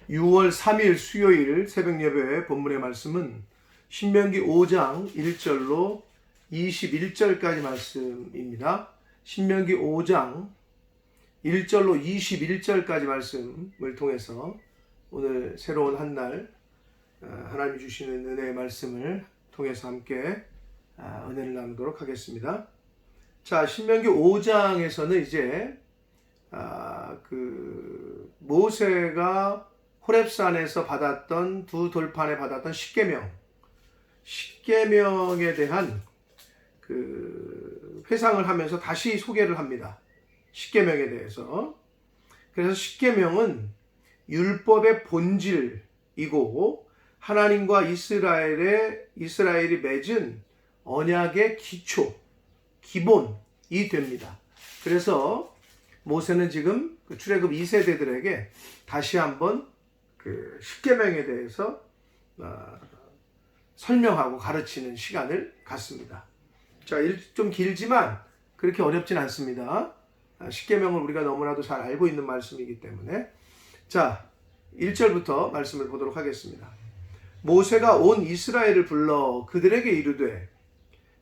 6월 3일 수요일 새벽 예배 본문의 말씀은 신명기 5장 1절로 21절까지 말씀입니다. 신명기 5장 1절로 21절까지 말씀을 통해서 오늘 새로운 한 날 하나님이 주시는 은혜의 말씀을 통해서 함께 은혜를 나누도록 하겠습니다. 자, 신명기 5장에서는 이제 모세가 호렙산에서 받았던 두 돌판에 받았던 십계명에 대한 회상을 하면서 다시 소개를 합니다. 십계명에 대해서. 그래서 십계명은 율법의 본질이고 하나님과 이스라엘이 맺은 언약의 기본이 됩니다. 그래서 모세는 지금 출애굽 2세대들에게 다시 한번 십계명에 대해서 설명하고 가르치는 시간을 갖습니다. 자, 좀 길지만 그렇게 어렵진 않습니다. 십계명을 우리가 너무나도 잘 알고 있는 말씀이기 때문에. 자, 1절부터 말씀을 보도록 하겠습니다. 모세가 온 이스라엘을 불러 그들에게 이르되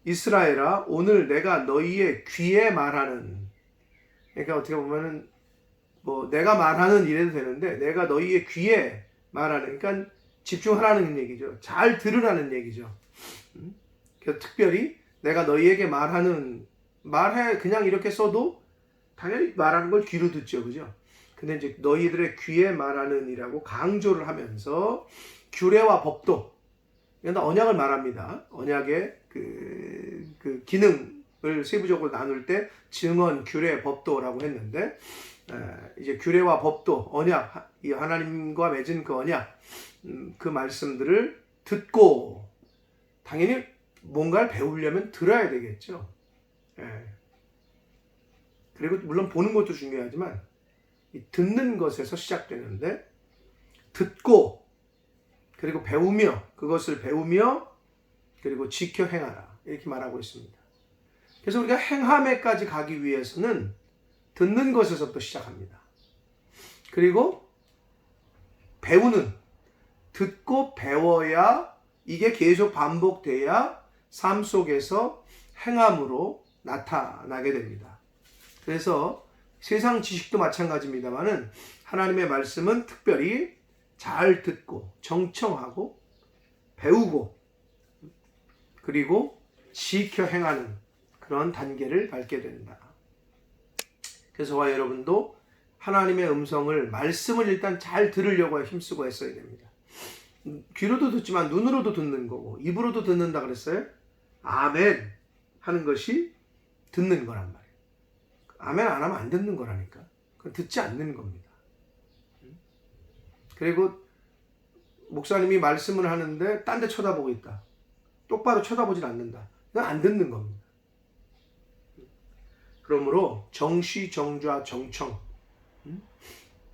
이스라엘아, 오늘 내가 너희의 귀에 말하는, 그러니까 어떻게 보면은 내가 말하는 이래도 되는데 내가 너희의 귀에 말하는, 그러니까 집중하라는 얘기죠. 잘 들으라는 얘기죠. 그래서 특별히 내가 너희에게 말해 그냥 이렇게 써도 당연히 말하는 걸 귀로 듣죠, 그죠? 근데 이제 너희들의 귀에 말하는 이라고 강조를 하면서 규례와 법도, 그러니까 언약을 말합니다. 언약의 그 기능을 세부적으로 나눌 때 증언, 규례, 법도라고 했는데 이제 규례와 법도, 언약, 이 하나님과 맺은 그 언약, 그 말씀들을 듣고 당연히 뭔가를 배우려면 들어야 되겠죠. 그리고 물론 보는 것도 중요하지만 이 듣는 것에서 시작되는데 듣고 그리고 그것을 배우며 그리고 지켜 행하라, 이렇게 말하고 있습니다. 그래서 우리가 행함에까지 가기 위해서는 듣는 것에서부터 시작합니다. 그리고 듣고 배워야, 이게 계속 반복돼야 삶 속에서 행함으로 나타나게 됩니다. 그래서 세상 지식도 마찬가지입니다만은 하나님의 말씀은 특별히 잘 듣고 정청하고 배우고 그리고 지켜 행하는 그런 단계를 밟게 된다. 그래서 저와 여러분도 하나님의 음성을, 말씀을 일단 잘 들으려고 힘쓰고 했어야 됩니다. 귀로도 듣지만 눈으로도 듣는 거고 입으로도 듣는다 그랬어요. 아멘 하는 것이 듣는 거란 말이에요. 아멘 안 하면 안 듣는 거라니까. 그건 듣지 않는 겁니다. 그리고 목사님이 말씀을 하는데 딴 데 쳐다보고 있다. 똑바로 쳐다보질 않는다. 그건 안 듣는 겁니다. 그러므로 정시, 정좌, 정청,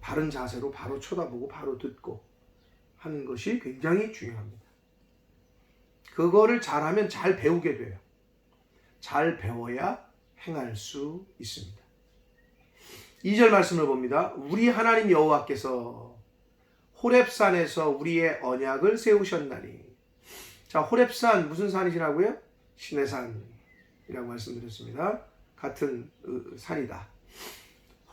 바른 자세로 바로 쳐다보고 바로 듣고 하는 것이 굉장히 중요합니다. 그거를 잘하면 잘 배우게 돼요. 잘 배워야 행할 수 있습니다. 2절 말씀을 봅니다. 우리 하나님 여호와께서 호렙산에서 우리의 언약을 세우셨나니. 자, 호렙산 무슨 산이시라고요? 신의 산이라고 말씀드렸습니다. 같은 산이다.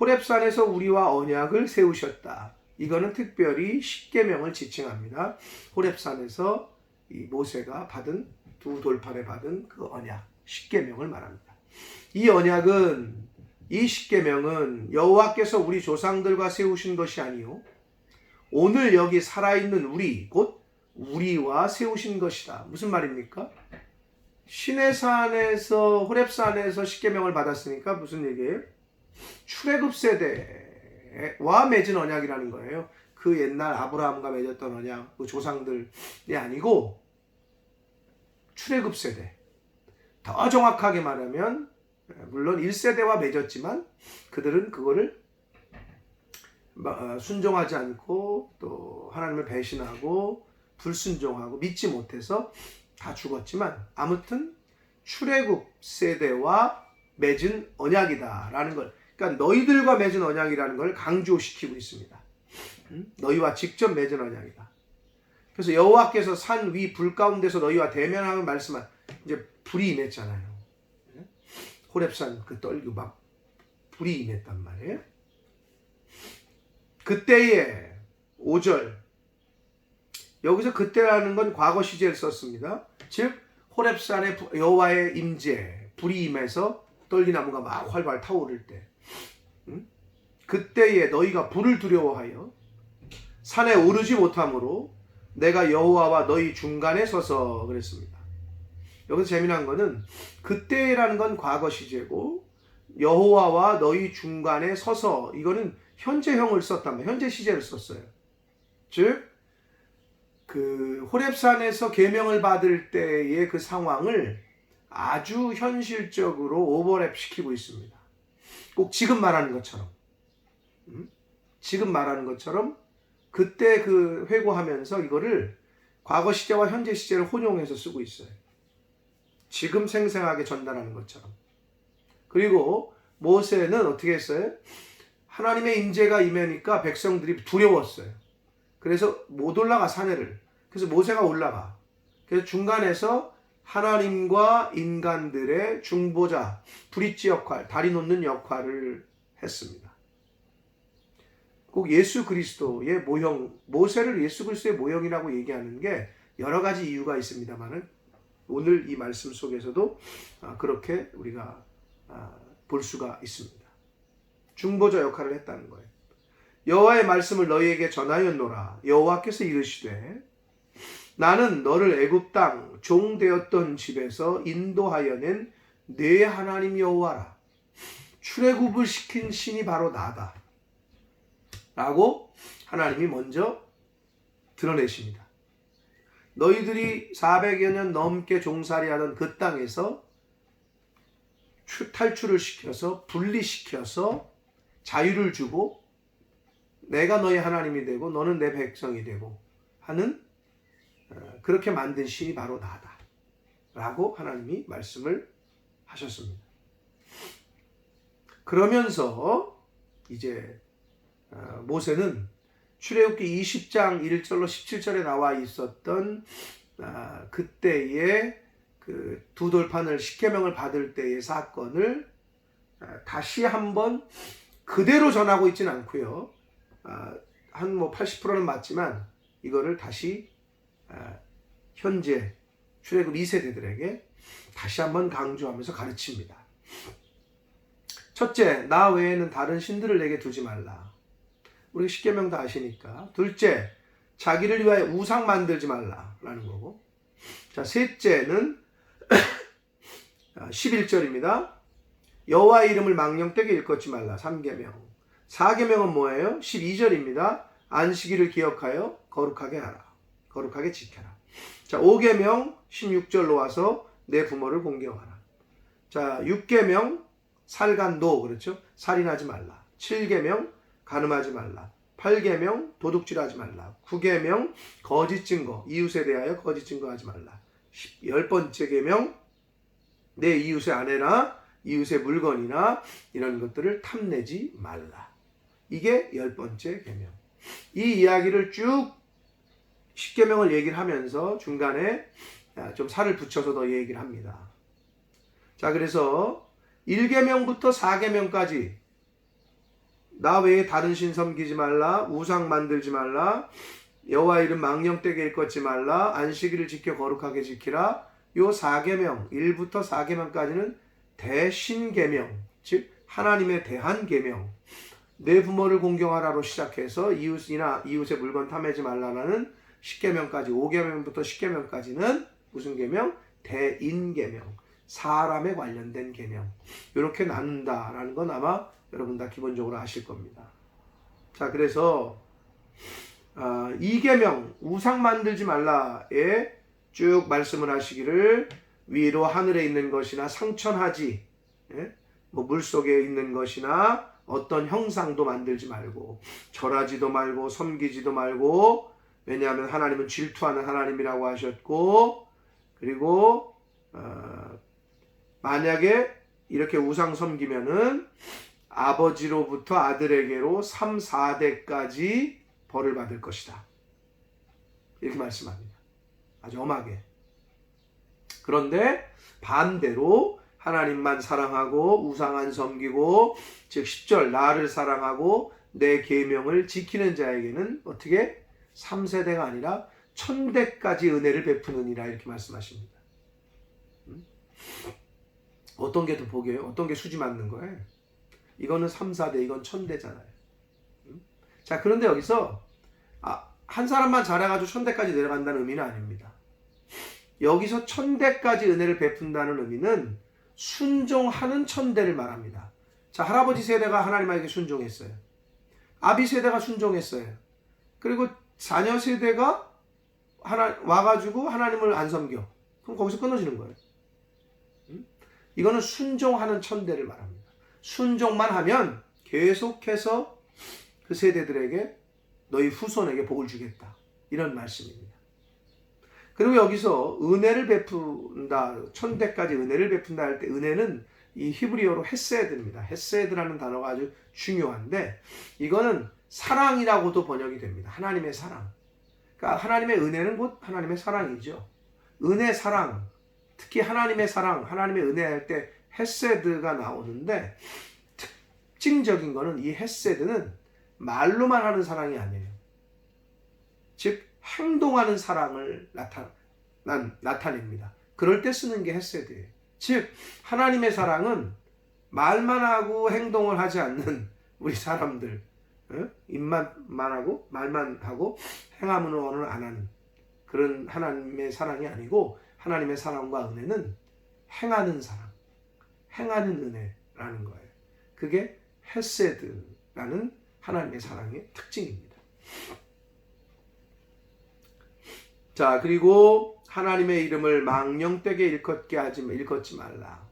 호렙산에서 우리와 언약을 세우셨다. 이거는 특별히 십계명을 지칭합니다. 호렙산에서 이 모세가 받은 두 돌판에 받은 그 언약, 십계명을 말합니다. 이 십계명은 여호와께서 우리 조상들과 세우신 것이 아니요 오늘 여기 살아있는 우리, 곧 우리와 세우신 것이다. 무슨 말입니까? 시내산에서, 호렙산에서 십계명을 받았으니까 무슨 얘기예요? 출애굽 세대와 맺은 언약이라는 거예요. 그 옛날 아브라함과 맺었던 언약, 그 조상들이 아니고 출애굽 세대. 더 정확하게 말하면 물론 1세대와 맺었지만 그들은 그거를 순종하지 않고 또 하나님을 배신하고 불순종하고 믿지 못해서 다 죽었지만 아무튼 출애굽 세대와 맺은 언약이다라는 걸, 그러니까 너희들과 맺은 언약이라는 걸 강조시키고 있습니다. 너희와 직접 맺은 언약이다. 그래서 여호와께서 산 위 불 가운데서 너희와 대면하며 말씀한 이제 불이 임했잖아요. 호렙산 그 떨기고 막 불이 임했단 말이에요. 그때에 5절 여기서 그때라는 건 과거 시제를 썼습니다. 즉 호렙산의 여호와의 임재 불이 임해서 떨기나무가 막 활발 타오를 때 그때에 너희가 불을 두려워하여 산에 오르지 못함으로 내가 여호와와 너희 중간에 서서 그랬습니다. 여기서 재미난 거는 그때라는 건 과거 시제고 여호와와 너희 중간에 서서 이거는 현재형을 썼단 말이에요. 현재 시제를 썼어요. 즉 그 호렙산에서 계명을 받을 때의 그 상황을 아주 현실적으로 오버랩 시키고 있습니다. 꼭 지금 말하는 것처럼 지금 말하는 것처럼 그때 그 회고하면서 이거를 과거 시제와 현재 시제를 혼용해서 쓰고 있어요. 지금 생생하게 전달하는 것처럼. 그리고 모세는 어떻게 했어요? 하나님의 임재가 임하니까 백성들이 두려웠어요. 그래서 못 올라가 산에를. 그래서 모세가 올라가. 그래서 중간에서 하나님과 인간들의 중보자, 브릿지 역할, 다리 놓는 역할을 했습니다. 꼭 예수 그리스도의 모형, 모세를 예수 그리스도의 모형이라고 얘기하는 게 여러 가지 이유가 있습니다만은 오늘 이 말씀 속에서도 그렇게 우리가 볼 수가 있습니다. 중보자 역할을 했다는 거예요. 여호와의 말씀을 너희에게 전하였노라. 여호와께서 이르시되 나는 너를 애굽 땅 종 되었던 집에서 인도하여 낸 네 하나님 여호와라. 출애굽을 시킨 신이 바로 나다. 라고 하나님이 먼저 드러내십니다. 너희들이 400여 년 넘게 종살이하던 그 땅에서 탈출을 시켜서 분리시켜서 자유를 주고 내가 너희 하나님이 되고 너는 내 백성이 되고 하는 그렇게 만든 신이 바로 나다 라고 하나님이 말씀을 하셨습니다. 그러면서 이제 모세는 출애굽기 20장 1절로 17절에 나와 있었던 그때의 그 두 돌판을 십계명을 받을 때의 사건을 다시 한번 그대로 전하고 있지는 않고요. 한 뭐 80%는 맞지만 이거를 다시 현재 출애굽 2세대들에게 다시 한번 강조하면서 가르칩니다. 첫째, 나 외에는 다른 신들을 내게 두지 말라. 우리 십계명 다 아시니까. 둘째, 자기를 위하여 우상 만들지 말라라는 거고. 자, 셋째는 11절입니다. 여호와의 이름을 망령되게 일컫지 말라. 3계명. 4계명은 뭐예요? 12절입니다. 안식일을 기억하여 거룩하게 하라. 거룩하게 지켜라. 자, 5계명 16절로 와서 내 부모를 공경하라. 자, 6계명 살간도, 그렇죠? 살인하지 말라. 7계명 간음하지 말라. 8계명 도둑질하지 말라. 9계명 거짓 증거, 이웃에 대하여 거짓 증거하지 말라. 10번째 계명 내 이웃의 아내나 이웃의 물건이나 이런 것들을 탐내지 말라. 이게 10번째 계명. 이 이야기를 쭉 10계명을 얘기를 하면서 중간에 좀 살을 붙여서 더 얘기를 합니다. 자, 그래서 1계명부터 4계명까지 나 외에 다른 신 섬기지 말라, 우상 만들지 말라, 여호와 이름 망령되게 일컫지 말라, 안식일을 지켜 거룩하게 지키라. 요 4계명 1부터 4계명까지는 대신계명, 즉 하나님에 대한 계명, 내 부모를 공경하라로 시작해서 이웃이나 이웃의 물건 탐내지 말라라는 10계명까지, 5계명부터 10계명까지는 무슨 계명? 대인계명, 사람에 관련된 계명. 이렇게 나눈다라는 건 아마 여러분 다 기본적으로 아실 겁니다. 자, 그래서 2계명 우상 만들지 말라에 쭉 말씀을 하시기를 위로 하늘에 있는 것이나 상천하지, 뭐 물속에 있는 것이나 어떤 형상도 만들지 말고 절하지도 말고 섬기지도 말고, 왜냐하면 하나님은 질투하는 하나님이라고 하셨고, 그리고 만약에 이렇게 우상 섬기면은 아버지로부터 아들에게로 3, 4대까지 벌을 받을 것이다. 이렇게 말씀합니다. 아주 엄하게. 그런데 반대로 하나님만 사랑하고 우상 안 섬기고, 즉 10절 나를 사랑하고 내 계명을 지키는 자에게는 어떻게 3세대가 아니라 1000대까지 은혜를 베푸느니라, 이렇게 말씀하십니다. 어떤 게 더 복이에요? 어떤 게 수지 맞는 거예요? 이거는 3, 4대, 이건 1000대잖아요. 자, 그런데 여기서 한 사람만 잘해가지고 1000대까지 내려간다는 의미는 아닙니다. 여기서 1000대까지 은혜를 베푼다는 의미는 순종하는 1000대를 말합니다. 자, 할아버지 세대가 하나님에게 순종했어요. 아비 세대가 순종했어요. 그리고 자녀 세대가 와가지고 하나님을 안 섬겨. 그럼 거기서 끊어지는 거예요. 이거는 순종하는 1000대를 말합니다. 순종만 하면 계속해서 그 세대들에게 너희 후손에게 복을 주겠다, 이런 말씀입니다. 그리고 여기서 은혜를 베푼다, 1000대까지 은혜를 베푼다 할 때 은혜는 이 히브리어로 헤세드입니다. 헤세드라는 단어가 아주 중요한데, 이거는 사랑이라고도 번역이 됩니다. 하나님의 사랑. 그러니까 하나님의 은혜는 곧 하나님의 사랑이죠. 은혜, 사랑, 특히 하나님의 사랑, 하나님의 은혜 할 때 헤세드가 나오는데, 특징적인 거는 이 헤세드는 말로만 하는 사랑이 아니에요. 즉 행동하는 사랑을 나타냅니다. 그럴 때 쓰는 게 헤세드예요. 즉 하나님의 사랑은 말만 하고 행동을 하지 않는 우리 사람들, 입만 하고 말만 하고 행함으로는 안 하는 그런 하나님의 사랑이 아니고, 하나님의 사랑과 은혜는 행하는 사랑, 행하는 은혜라는 거예요. 그게 헤세드라는 하나님의 사랑의 특징입니다. 자, 그리고 하나님의 이름을 망령되게 일컫지 말라.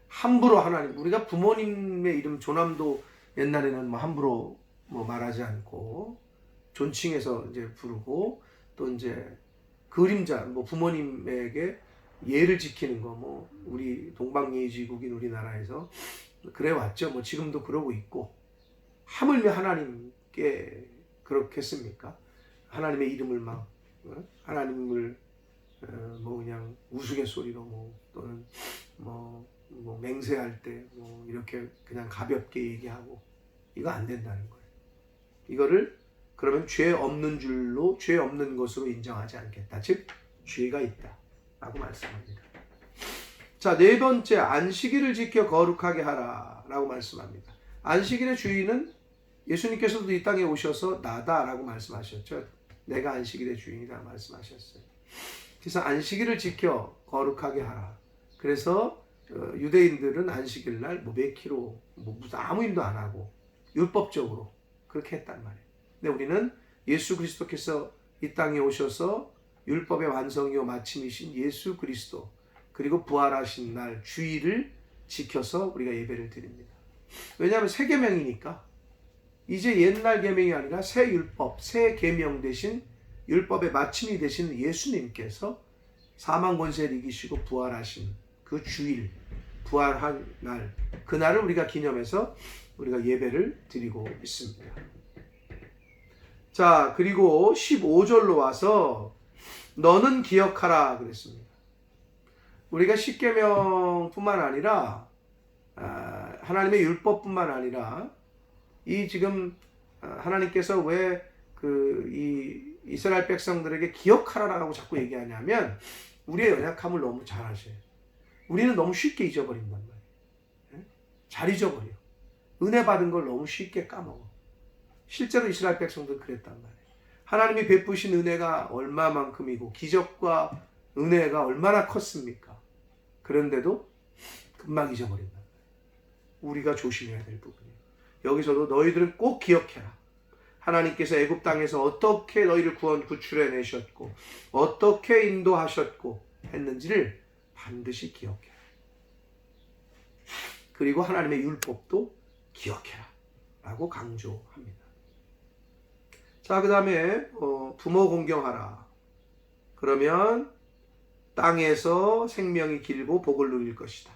함부로 하나님, 우리가 부모님의 이름 조남도 옛날에는 함부로 말하지 않고 존칭해서 이제 부르고, 또 이제 그림자, 부모님에게 예를 지키는 거, 우리 동방예의지국인 우리나라에서 그래 왔죠. 지금도 그러고 있고, 하물며 하나님께 그렇겠습니까? 하나님의 이름을 하나님을 그냥 우스갯소리로 또는 맹세할 때 이렇게 그냥 가볍게 얘기하고, 이거 안 된다는 거예요. 이거를 그러면 죄 없는 줄로, 죄 없는 것으로 인정하지 않겠다. 즉 죄가 있다 라고 말씀합니다. 자, 네 번째, 안식일을 지켜 거룩하게 하라 라고 말씀합니다. 안식일의 주인은 예수님께서도 이 땅에 오셔서 나다라고 말씀하셨죠. 내가 안식일의 주인이다 말씀하셨어요. 그래서 안식일을 지켜 거룩하게 하라. 그래서 유대인들은 안식일 날 몇 킬로 무슨 아무 일도 안 하고 율법적으로 그렇게 했단 말이에요. 근데 우리는 예수 그리스도께서 이 땅에 오셔서 율법의 완성이요 마침이신 예수 그리스도, 그리고 부활하신 날 주일을 지켜서 우리가 예배를 드립니다. 왜냐하면 새 계명이니까. 이제 옛날 계명이 아니라 새 율법, 새 계명 대신 율법의 마침이 되신 예수님께서 사망 권세를 이기시고 부활하신 그 주일, 부활한 날, 그날을 우리가 기념해서 우리가 예배를 드리고 있습니다. 자, 그리고 15절로 와서 너는 기억하라 그랬습니다. 우리가 십계명뿐만 아니라 하나님의 율법뿐만 아니라 이 지금 하나님께서 왜 이 이스라엘 백성들에게 기억하라라고 자꾸 얘기하냐면, 우리의 연약함을 너무 잘 아셔요. 우리는 너무 쉽게 잊어버린단 말이에요. 잘 잊어버려. 은혜 받은 걸 너무 쉽게 까먹어. 실제로 이스라엘 백성들 그랬단 말이에요. 하나님이 베푸신 은혜가 얼마만큼이고 기적과 은혜가 얼마나 컸습니까? 그런데도 금방 잊어버린단 말이에요. 우리가 조심해야 될 부분이에요. 여기서도 너희들은 꼭 기억해라. 하나님께서 애굽 땅에서 어떻게 너희를 구출해 내셨고 어떻게 인도하셨고 했는지를 반드시 기억해라. 그리고 하나님의 율법도 기억해라 라고 강조합니다. 자, 그 다음에 부모 공경하라. 그러면 땅에서 생명이 길고 복을 누릴 것이다.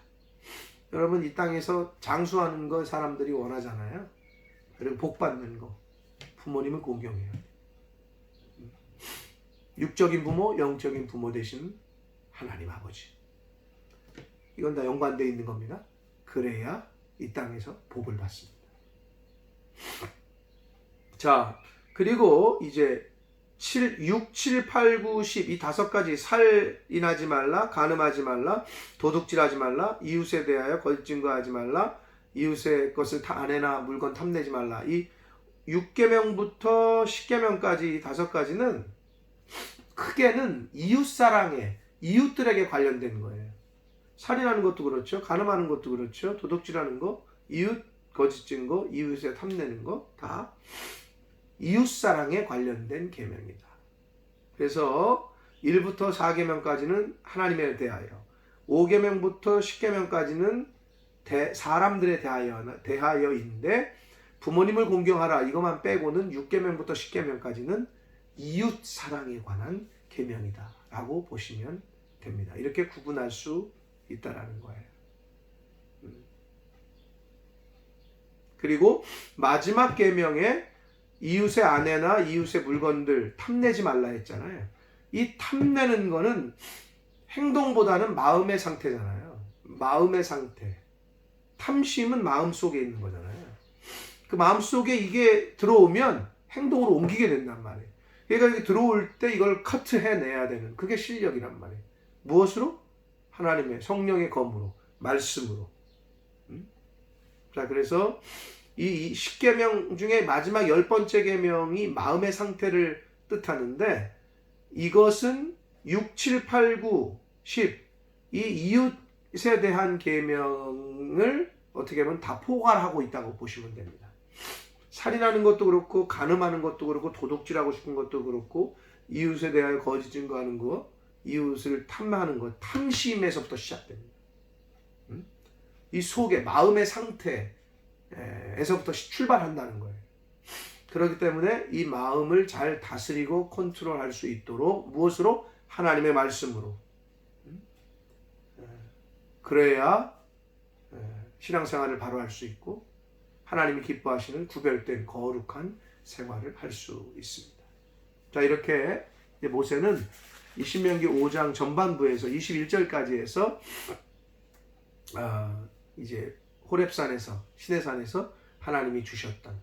여러분, 이 땅에서 장수하는 거 사람들이 원하잖아요. 그리고 복 받는 거, 부모님을 공경해야 돼. 육적인 부모, 영적인 부모 되신 하나님 아버지. 이건 다 연관되어 있는 겁니다. 그래야 이 땅에서 복을 받습니다. 자, 그리고 이제 6, 7, 8, 9, 10 이 5가지 살인하지 말라, 간음하지 말라, 도둑질하지 말라, 이웃에 대하여 거짓 증거하지 말라, 이웃의 것을 아내나 물건 탐내지 말라. 이 6계명부터 10계명까지 이 5가지는 크게는 이웃사랑에, 이웃들에게 관련된 거예요. 살인하는 것도 그렇죠. 간음하는 것도 그렇죠. 도둑질하는 거, 이웃 거짓 증거, 이웃에 탐내는 거 다 이웃사랑에 관련된 계명이다. 그래서 1부터 4계명까지는 하나님에 대하여, 5계명부터 10계명까지는 사람들에 대하여인데 부모님을 공경하라 이것만 빼고는 6계명부터 10계명까지는 이웃사랑에 관한 계명이다 라고 보시면 됩니다. 이렇게 구분할 수 있다라는 거예요. 그리고 마지막 계명에 이웃의 아내나 이웃의 물건들 탐내지 말라 했잖아요. 이 탐내는 거는 행동보다는 마음의 상태잖아요. 마음의 상태. 탐심은 마음속에 있는 거잖아요. 그 마음속에 이게 들어오면 행동으로 옮기게 된단 말이에요. 그러니까 이게 들어올 때 이걸 커트해내야 되는 그게 실력이란 말이에요. 무엇으로? 하나님의 성령의 검으로, 말씀으로. 자, 그래서 이 10계명 중에 마지막 10번째 계명이 마음의 상태를 뜻하는데 이것은 6, 7, 8, 9, 10 이 이웃에 대한 계명을 어떻게 보면 다 포괄하고 있다고 보시면 됩니다. 살인하는 것도 그렇고 간음하는 것도 그렇고 도둑질하고 싶은 것도 그렇고 이웃에 대하여 거짓 증거하는 거, 이웃을 탐하는 것, 탐심에서부터 시작됩니다. 이 속에 마음의 상태에서부터 출발한다는 거예요. 그렇기 때문에 이 마음을 잘 다스리고 컨트롤할 수 있도록 무엇으로? 하나님의 말씀으로. 그래야 신앙생활을 바로 할 수 있고 하나님이 기뻐하시는 구별된 거룩한 생활을 할 수 있습니다. 자, 이렇게 모세는 이 신명기 5장 전반부에서 21절까지 해서 이제 호렙산에서 시내산에서 하나님이 주셨던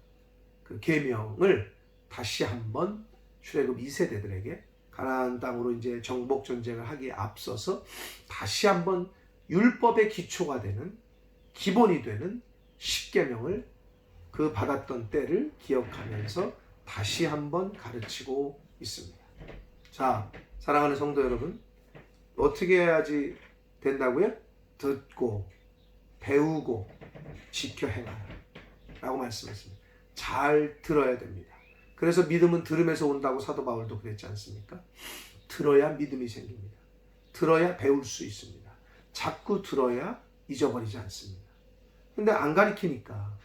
그 계명을 다시 한번 출애굽 2세대들에게 가나안 땅으로 이제 정복 전쟁을 하기에 앞서서 다시 한번 율법의 기초가 되는 기본이 되는 10계명을 그 받았던 때를 기억하면서 다시 한번 가르치고 있습니다. 자, 사랑하는 성도 여러분, 어떻게 해야지 된다고요? 듣고 배우고 지켜 행하라 라고 말씀했습니다. 잘 들어야 됩니다. 그래서 믿음은 들음에서 온다고 사도 바울도 그랬지 않습니까? 들어야 믿음이 생깁니다. 들어야 배울 수 있습니다. 자꾸 들어야 잊어버리지 않습니다. 근데 안 가르치니까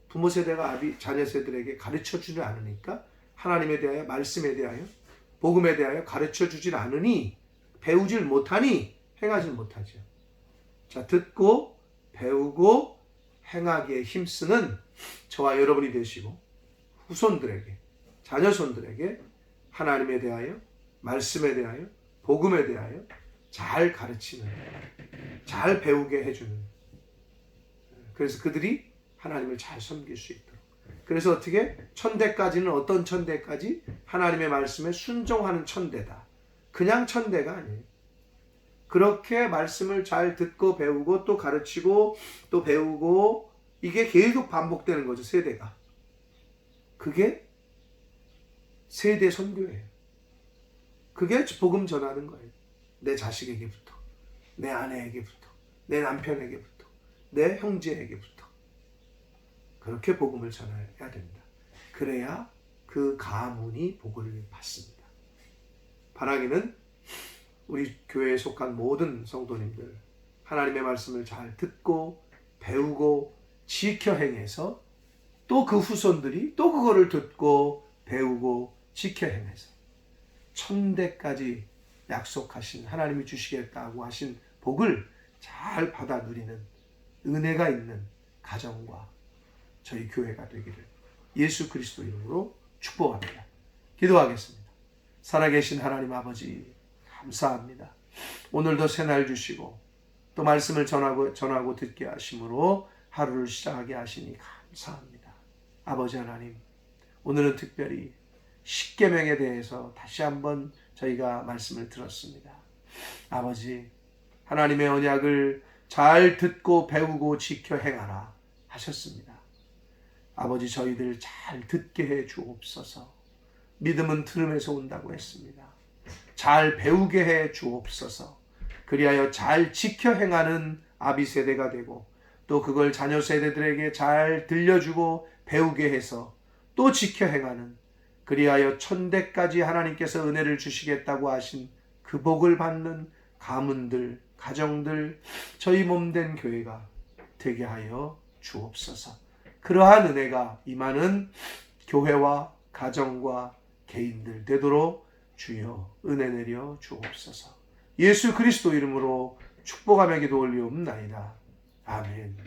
부모 세대가 자녀 세대에게 가르쳐주지 않으니까 하나님에 대하여 말씀에 대하여 복음에 대하여 가르쳐주질 않으니 배우질 못하니 행하지 못하죠. 자, 듣고 배우고 행하기에 힘쓰는 저와 여러분이 되시고 후손들에게 자녀손들에게 하나님에 대하여 말씀에 대하여 복음에 대하여 잘 가르치는 잘 배우게 해주는 그래서 그들이 하나님을 잘 섬길 수 있도록 그래서 어떻게 천대까지는 어떤 천대까지 하나님의 말씀에 순종하는 천대다. 그냥 천대가 아니에요. 그렇게 말씀을 잘 듣고 배우고 또 가르치고 또 배우고 이게 계속 반복되는 거죠. 세대가. 그게 세대 선교예요. 그게 복음 전하는 거예요. 내 자식에게부터 내 아내에게부터 내 남편에게부터 내 형제에게부터 그렇게 복음을 전해야 됩니다. 그래야 그 가문이 복을 받습니다. 바라기는 우리 교회에 속한 모든 성도님들 하나님의 말씀을 잘 듣고 배우고 지켜 행해서 또 그 후손들이 또 그거를 듣고 배우고 지켜 행해서 천대까지 약속하신 하나님이 주시겠다고 하신 복을 잘 받아 누리는 은혜가 있는 가정과 저희 교회가 되기를 예수 그리스도 이름으로 축복합니다. 기도하겠습니다. 살아계신 하나님 아버지 감사합니다. 오늘도 새날 주시고 또 말씀을 전하고 듣게 하심으로 하루를 시작하게 하시니 감사합니다. 아버지 하나님, 오늘은 특별히 십계명에 대해서 다시 한번 저희가 말씀을 들었습니다. 아버지, 하나님의 언약을 잘 듣고 배우고 지켜 행하라 하셨습니다. 아버지, 저희들 잘 듣게 해 주옵소서. 믿음은 들음에서 온다고 했습니다. 잘 배우게 해 주옵소서. 그리하여 잘 지켜 행하는 아비 세대가 되고 또 그걸 자녀 세대들에게 잘 들려주고 배우게 해서 또 지켜 행하는, 그리하여 천대까지 하나님께서 은혜를 주시겠다고 하신 그 복을 받는 가문들, 가정들, 저희 몸된 교회가 되게 하여 주옵소서. 그러한 은혜가 임하는 교회와 가정과 개인들 되도록 주여 은혜 내려 주옵소서. 예수 그리스도 이름으로 축복하며 기도 올리옵나이다. 아멘.